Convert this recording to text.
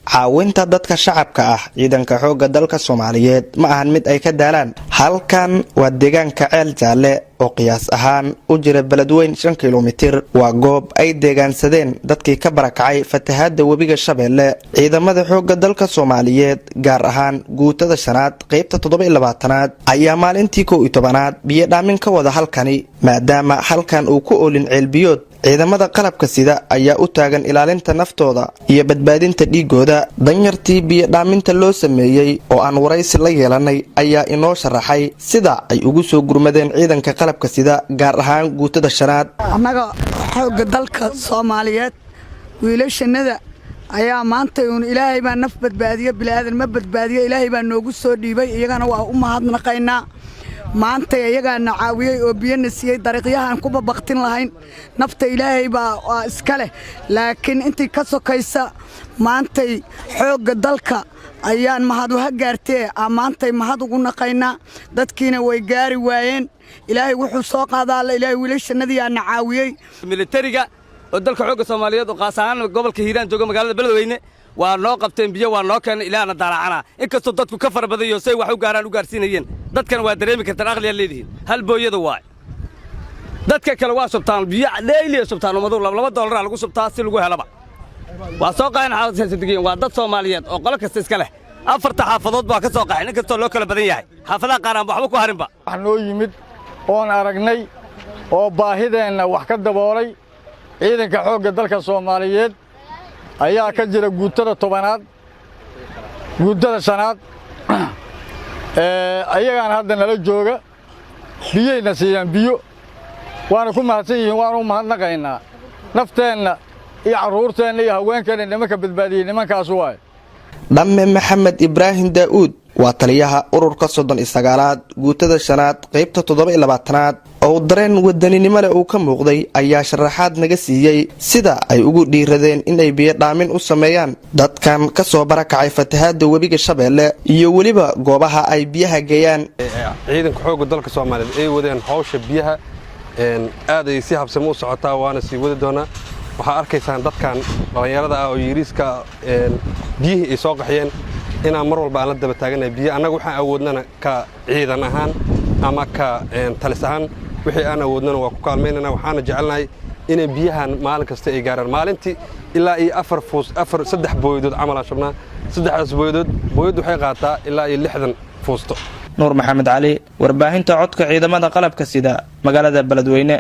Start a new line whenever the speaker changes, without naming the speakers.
caawinta dadka shacabka ah ciidanka xoogga dalka Soomaaliyeed ma ahan mid ay ka daalaan. Halkan waa deegaanka Ceel Jaalle oo qiyaas ahaan u jira beledweyn 5 kiiloomitir. Waa goob ay deegaansadeen dadkii ka barakacay fatahaadda webiga Shabeelle. Ciidamada xoogga dalka Soomaaliyeed gaar ahaan guutada shanaad qaybta 27aad ayaa maalintii 11aad biyo dhaamin ka wada halkani maadaama halkan uu ku oolin ceelbiyood. ciidamada qalabka sida ayaa u taagan ilaalinta naftooda iyo badbaadinta dhiigooda. danyartii biyo dhaaminta loo sameeyay oo aan waraysi la yeelanay ayaa inoo sharaxay sida ay ugu soo gurmadeen ciidanka qalabka sida gaar ahaan guutada shanaad.
annaga xoogga dalka Soomaaliyeed wiilashanada ayaa maanta ilaahay baa naf badbaadiyo bilaadan ma badbaadiyo ilaahay baa noogu soo dhiibay iyagana waa u mahadnaqaynaa. maanta ayagaana caawiyay oo biyana siiyay dariiqyahan ku babaqtin lahayn nafta ilaahay baa iska leh laakiin intii ka sokaysa maanta xoogga dalka ayaan mahad u gaartay maanta mahad ugu naqaynaa dadkiina way gaari waayeen ilaahay wuxuu soo qaadaa ilaahay wiilashanadii aan caawiyay
militariga oo dalka xoogga Soomaaliyeed oo qaas ahaan gobolka Hiiraan jooga magaalada Beledweyne waa noo qabteen biyo waa noo keenay ilaana daalacana inkastoo dadku ka farbadayo say wax u gaaraan u gaarsiinayeen dadkan waa dareemi kartaan aqliya leedihiin hal booyada waay dadka kale waa subtaan biyo leeyli subtaan umadu $2 lagu subtaa si lagu helaba waa soo qayn xaasaddigeen waa dad Soomaaliyeed oo qolo kasta iska leh afarta xaafadood baa ka soo qaxin inkastoo loo kala badan yahay xaafadaha qaar aan waxba ku harinba
wax noo yimid oon aragnay oo baahideena wax ka daboolay ciidanka xoogga dalka Soomaaliyeed ayaa ka jira guutada 10aad guutada shanaad ayagaan hadda nala jooga biyayna siiyaan biyo waana ku mahadsan yihiin waanu mahadnaqaynaa nafteenna iyo caruurteenna iyo haweenkeena nimanka badbaadiyay nimankaas waay.
dhamme Maxamed Ibraahim Daawud waa taliyaha ururka 39aad guutada shanaad qaybta 27aad oo dareen wadaninimo leh uu ka muuqday ayaa sharaxaad naga siiyay sida ay ugu dhiiradeen inay biyo dhaamin u sameeyaan dadkan ka soo barakacay fatahaadda webiga Shabeelle iyo waliba goobaha ay biyaha geeyaan.
ciidanka xoogga dalka Soomaaliyeed ay wadeen hawsha biyaha aad ay si habsamo u socotaa waana sii wadi doonaa. waxaa arkaysaan dadkan dhalinyarada ah oo yiriiska biyihii ay soo qaxiyeen inaan mar walba aan la daba taaganahay biyo annaga waxaan awoodnana ka ciidan ahaan ama ka talis ahaan wixii aan awoodnana waa ku kaalmeynana waxaana jecelnahay inay biyahan maalin kasta ay gaaraan maalintii ilaa iyo 3 booyadood camal aan shubnaa 3 booyadood waxay qaataa ilaa iyo 60 fuusto.
Nuur Maxamed Cali warbaahinta codka ciidamada qalabka sida magaalada Beledweyne.